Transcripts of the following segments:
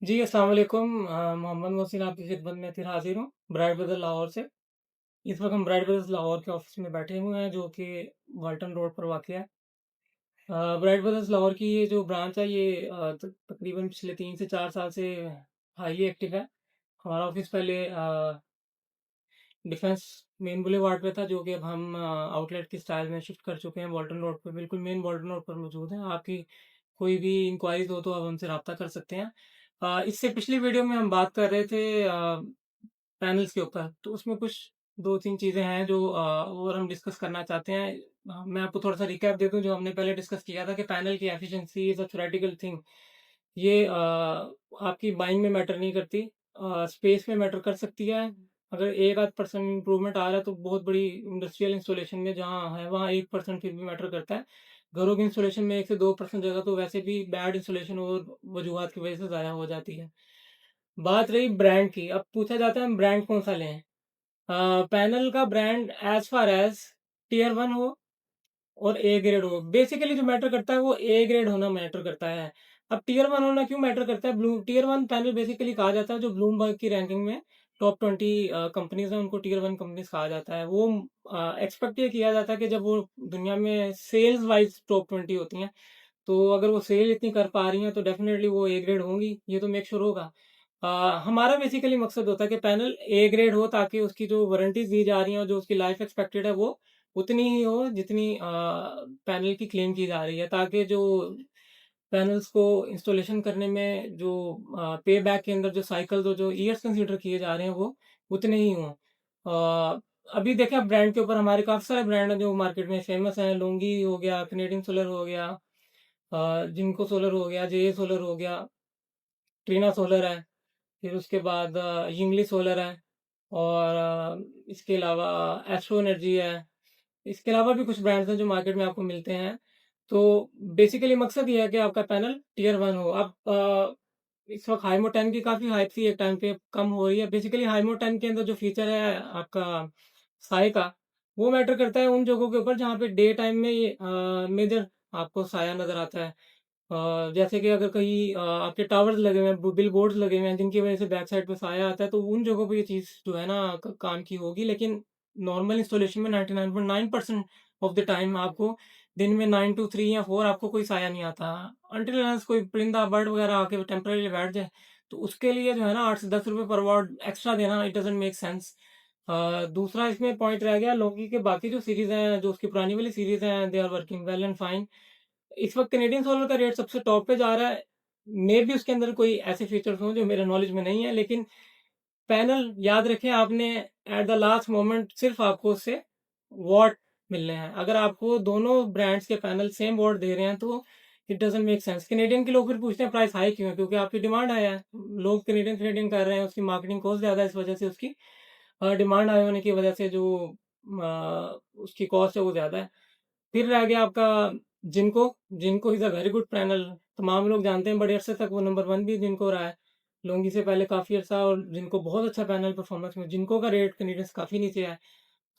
जी, अस्सलाम वालेकुम। मोहम्मद मोहसिन आपकी खिदमत में फिर हाज़िर हूँ, ब्राइट ब्रदर लाहौर से। इस वक़्त हम ब्राइट ब्रदर्स लाहौर के ऑफ़िस में बैठे हुए हैं, जो कि वाल्टन रोड पर वाक़या है। ब्राइट ब्रदर्स लाहौर की ये जो ब्रांच है, ये तकरीबन पिछले 3 से 4 साल से हाईली एक्टिव है। हमारा ऑफ़िस पहले डिफेंस मेन बुलेवार्ड पे था, जो कि अब हम आउटलेट की स्टाइल में शिफ्ट कर चुके हैं, वाल्टन रोड पे, बिल्कुल मेन वाल्टन रोड पर मौजूद हैं। आपकी कोई भी इंक्वायरीज़ हो तो आप हमसे राब्ता कर सकते हैं। इससे पिछली वीडियो में हम बात कर रहे थे पैनल्स के ऊपर, तो उसमें कुछ 2-3 चीज़ें हैं जो और हम डिस्कस करना चाहते हैं। मैं आपको थोड़ा-सा रिकैप दे दूँ जो हमने पहले डिस्कस किया था कि पैनल की efficiency is a theoretical thing. ये आपकी बाइंग में मैटर नहीं करती, स्पेस में मैटर कर सकती है। अगर 1 आध परसेंट इम्प्रूवमेंट आ रहा है तो बहुत बड़ी इंडस्ट्रियल इंस्टॉलेशन में जहाँ है वहाँ 1% फिर भी मैटर करता है। घरों की इंस्टॉलेशन में 1 से 2% जगह तो वैसे भी बैड इंस्टॉलेशन और वजूहात की वजह से ज़ाया हो जाती है। बात रही ब्रांड की, अब पूछा जाता है हम ब्रांड कौन-सा लें? पैनल का brand as far as tier 1 हो और ए ग्रेड हो। बेसिकली जो मैटर करता है वो ए ग्रेड होना मैटर करता है। अब टियर 1 होना क्यों मैटर करता है? टियर 1 पैनल बेसिकली कहा जाता है जो ब्लूमबर्ग की रैंकिंग में टॉप 20 कंपनीज़ हैं, उनको टियर 1 कंपनीज़ कहा जाता है। वो एक्सपेक्ट ये किया जाता है कि जब वो दुनिया में सेल्स वाइज़ टॉप 20 होती हैं, तो अगर वो सेल इतनी कर पा रही हैं तो डेफ़िनेटली वो ए ग्रेड होंगी, ये तो मेक श्योर होगा। अ, हमारा बेसिकली मकसद होता है कि पैनल ए ग्रेड हो ताकि उसकी जो वारंटीज़ दी जा रही हैं और जो उसकी लाइफ़ एक्सपेक्टेड है वो उतनी ही हो जितनी पैनल की क्लेम की जा रही है, ताकि जो पैनल्स को इंस्टॉलेशन करने में जो पे बैक के अंदर जो साइकिल्स और जो ईयर्स कंसीडर किए जा रहे हैं वो उतने ही हों। अभी देखें आप ब्रांड के ऊपर हमारे काफ़ी सारे ब्रांड हैं जो मार्केट में फेमस हैं। लोंगी हो गया, कैनेडियन सोलर हो गया, जिनको सोलर हो गया, जेए सोलर हो गया, ट्रीना सोलर है, फिर उसके बाद यिंगली सोलर है और इसके अलावा एस्ट्रो एनर्जी है। इसके अलावा भी कुछ ब्रांड्स हैं जो मार्केट में आपको मिलते हैं। तो बेसिकली मकसद ये है कि आपका पैनल टियर 1 हो। अब इस वक़्त हाइमो 10 की काफ़ी हाइप थी, एक टाइम पे कम हो रही है। बेसिकली हाइमो 10 के अंदर जो फीचर है आपका साये का, वो मैटर करता है उन जगहों के ऊपर जहाँ पे डे टाइम में ये मेजर आपको साया नज़र आता है। जैसे कि अगर कहीं आपके टावर्स लगे हुए हैं, बिल बोर्ड्स लगे हुए हैं जिनकी वज़ह से बैक साइड पे साया आता है, तो उन जगहों पे ये चीज़ जो है ना क काम की होगी। लेकिन नॉर्मल इंस्टॉलेशन में 99.9% ऑफ द टाइम आपको दिन में 9 टू 3 या 4 आपको कोई साया नहीं आता। अनटिल अनलेस कोई परिंदा, बर्ड वगैरह आके टेम्परेरी बैठ जाए, तो उसके लिए जो है ना 8 से 10 रुपए पर वॉट एक्स्ट्रा देना इट डज़न्ट मेक सेंस। दूसरा इसमें पॉइंट रह गया लोकी के बाकी जो सीरीज़ हैं, जो उसकी पुरानी वाली सीरीज़ हैं, they are working well and fine. इस वक़्त कैनेडियन सोलर का रेट सबसे टॉप पे जा रहा है। मेबी उसके अंदर कोई ऐसे फीचर्स हों जो मेरे नॉलेज में नहीं है, लेकिन पैनल याद रखें आपने एट द लास्ट मोमेंट सिर्फ़ आपको उससे वॉट मिलने हैं। अगर आपको दोनों ब्रांड्स के पैनल सेम वॉट दे रहे हैं तो it doesn't make sense. Canadian के लोग फिर पूछते हैं प्राइस हाई क्यों है? क्योंकि आपकी डिमांड हाई है। लोग कैनेडियन कैनेडियन कर रहे हैं, उसकी मार्केटिंग कॉस्ट ज़्यादा है, इस वजह से उसकी डिमांड हाई होने की वजह से जो उसकी कॉस्ट है वो ज़्यादा है। फिर रह गया आपका जिनको। जिनको is a very good panel, तमाम लोग जानते हैं, बड़े अरसे तक वो नंबर 1 भी जिनको रहा है। लोंगी से पहले काफ़ी अरसा, और जिनको बहुत अच्छा पैनल परफॉर्मेंस में जिनको का रेट कैनेडियन से काफ़ी नीचे है।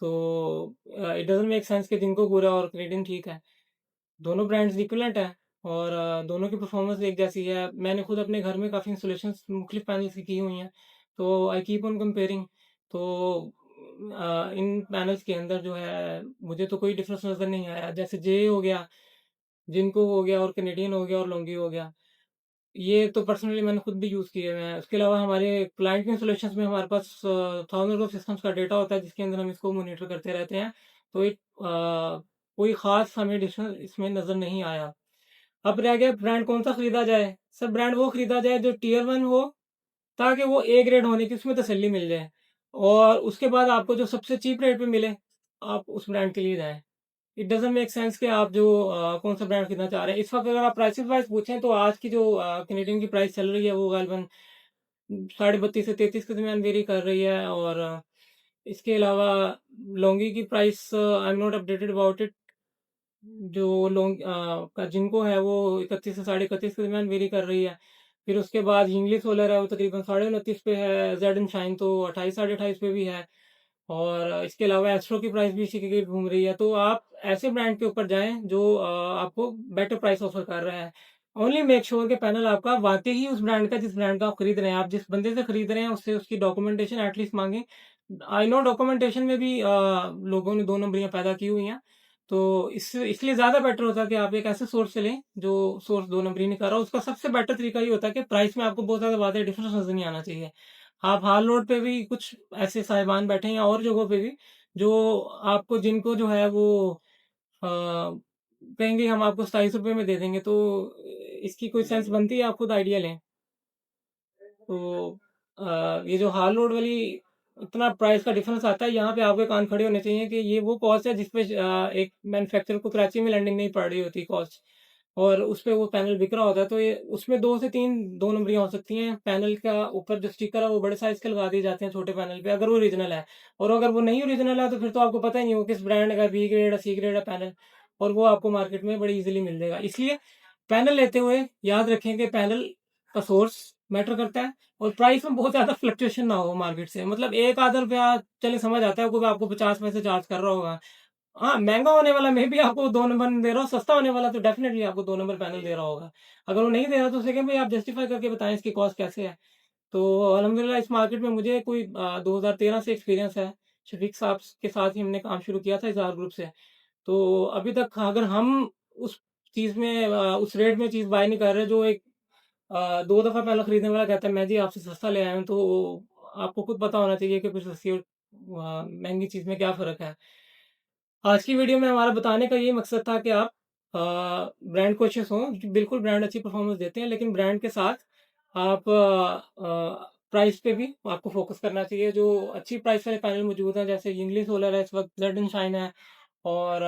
तो इट डज़न्ट मेक सेंस कि जिनको बुरा और कैनेडियन ठीक है। दोनों ब्रांड्स इक्विवेलेंट हैं और दोनों की परफॉर्मेंस एक जैसी है। मैंने खुद अपने घर में काफ़ी इंस्टॉलेशंस मुख्तलिफ पैनल्स की हुई हैं, तो आई कीप ऑन कंपेयरिंग। तो इन पैनल्स के अंदर जो है मुझे तो कोई डिफरेंस नज़र नहीं आया। जैसे जे हो गया, जिनको हो गया और कैनेडियन हो गया और लोंगी हो गया। ये तो पर्सनली मैंने खुद भी यूज़ किए हुए हैं। उसके अलावा हमारे क्लाइंट के इंस्टॉलेशंस में हमारे पास थाउज़ेंड्स ऑफ सिस्टम्स का डेटा होता है जिसके अंदर हम इसको मॉनिटर करते रहते हैं। तो कोई ख़ास हमें डिफरेंस इसमें नज़र नहीं आया। अब रह गया ब्रांड कौन-सा खरीदा जाए? सर ब्रांड वो खरीदा जाए जो टियर 1 हो, ताकि वो ए ग्रेड होने की उसमें तसल्ली मिल जाए और उसके बाद आपको जो सबसे चीप रेट पे मिले, आप उस ब्रांड के लिए जाएँ। इट डज़न्ट मेक सेंस कि आप जो कौन-सा ब्रांड खरीदना चाह रहे हैं। इस वक़्त अगर आप प्राइसेज़ वाइज़ पूछें तो आज की जो कैनेडियन की प्राइस चल रही है वो गालिबन 32.5 से 33 के दरमियान वेरी कर रही है। और इसके अलावा लौंगी की price I am not updated about it. जो का जिनको है वो 31 से साढ़े 31 के दरमियान वेरी कर रही है। फिर उसके बाद यिंगली सोलर है, वो तकरीबन साढ़े 29 पे है। जेड एंड शाइन तो 28 साढ़े 28 पे भी है। और इसके अलावा एस्ट्रो की प्राइस भी इसी के घूम रही है। तो आप ऐसे ब्रांड के ऊपर जाएँ जो आपको बेटर प्राइस ऑफ़र कर रहा है। ओनली मेक श्योर के पैनल आपका वाक़ई ही उस ब्रांड का जिस ब्रांड का आप खरीद रहे हैं। आप जिस बंदे से खरीद रहे हैं उससे उसकी डॉक्यूमेंटेशन एटलीस्ट माँगे। आई नो डॉक्यूमेंटेशन में भी लोगों ने 2 नंबरियाँ पैदा की हुई हैं। तो इसलिए ज़्यादा बेटर होता है कि आप एक ऐसे सोर्स से लें जो सोर्स 2 नंबरी नहीं कर रहा। उसका सबसे बेटर तरीका ये होता है कि प्राइस में आपको बहुत ज़्यादा वाक़ई डिफरेंस नज़र नहीं आना चाहिए। आप हाल रोड पे भी कुछ ऐसे साहिबान बैठे हैं या और जगहों पे भी जो आपको जिनको जो है वो अ, कहेंगे हम आपको ₹27 में दे देंगे, तो इसकी कोई सेंस बनती है? आप खुद आइडिया लें। तो ये जो हाल रोड वाली इतना प्राइस का डिफरेंस आता है, यहाँ पे आपके कान खड़े होने चाहिए कि ये वो कॉस्ट है जिस पे एक मैन्युफैक्चरर को कराची में लैंडिंग नहीं पड़ रही होती कॉस्ट, और उस पे वो पैनल बिक रहा होता है। तो ये उसमें 2 से 3 2 नंबरियाँ हो सकती हैं। पैनल का ऊपर जो स्टिकर है वो बड़े साइज़ के लगा दिए जाते हैं छोटे पैनल पे, अगर वो ओरिजिनल है। और अगर वो नहीं ओरिजिनल है तो फिर तो आपको पता ही नहीं हो किस ब्रांड का बी ग्रेड है, सी ग्रेड है पैनल, और वो आपको मार्केट में बड़ी ईज़िली मिल जाएगा। इसलिए पैनल लेते हुए याद रखें कि पैनल का सोर्स मैटर करता है और प्राइस में बहुत ज़्यादा फ्लक्चुएशन ना हो मार्केट से। मतलब 1 आधा रुपया चलिए समझ आता है, कोई आपको 50 पैसे चार्ज कर रहा होगा। हाँ, महँगा होने वाला मे बी आपको 2 नंबर दे रहा हो, सस्ता होने वाला तो डेफ़िनिटली आपको 2 नंबर पैनल दे रहा होगा। अगर वो नहीं दे रहा तो उसे कहें भई आप जस्टिफ़ाई करके बताएँ इसकी कॉस्ट कैसे है। तो अल्हम्दुलिल्लाह इस मार्केट में मुझे कोई 2013 से एक्सपीरियंस है। शफ़ीक साहब के साथ ही हमने काम शुरू किया था इज़हार ग्रुप से। तो अभी तक अगर हम उस चीज़ में उस रेट में चीज़ बाय नहीं कर रहे जो एक 2 दफ़ा पहले खरीदने वाला कहता है मैं जी आपसे सस्ता ले आया हूँ, तो आपको खुद पता होना चाहिए कि फिर सस्ती और महँगी चीज़ में क्या फ़र्क है। आज की वीडियो में हमारा बताने का यही मकसद था कि आप ब्रांड कॉशियस हों। बिल्कुल ब्रांड अच्छी परफ़ॉर्मेंस देते हैं, लेकिन ब्रांड के साथ आप प्राइस पे भी आपको फ़ोकस करना चाहिए। जो अच्छी प्राइस वाले पैनल मौजूद हैं, जैसे यंगली सोलर है, इस वक़्त जेड एंड शाइन है, और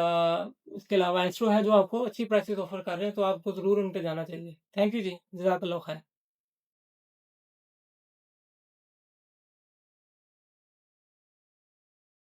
इसके अलावा एस्ट्रो है जो आपको अच्छी प्राइसेज़ ऑफ़र कर रहे हैं, तो आपको ज़रूर उन पे जाना चाहिए। थैंक यू जी, जज़ाकल्लाह खैर।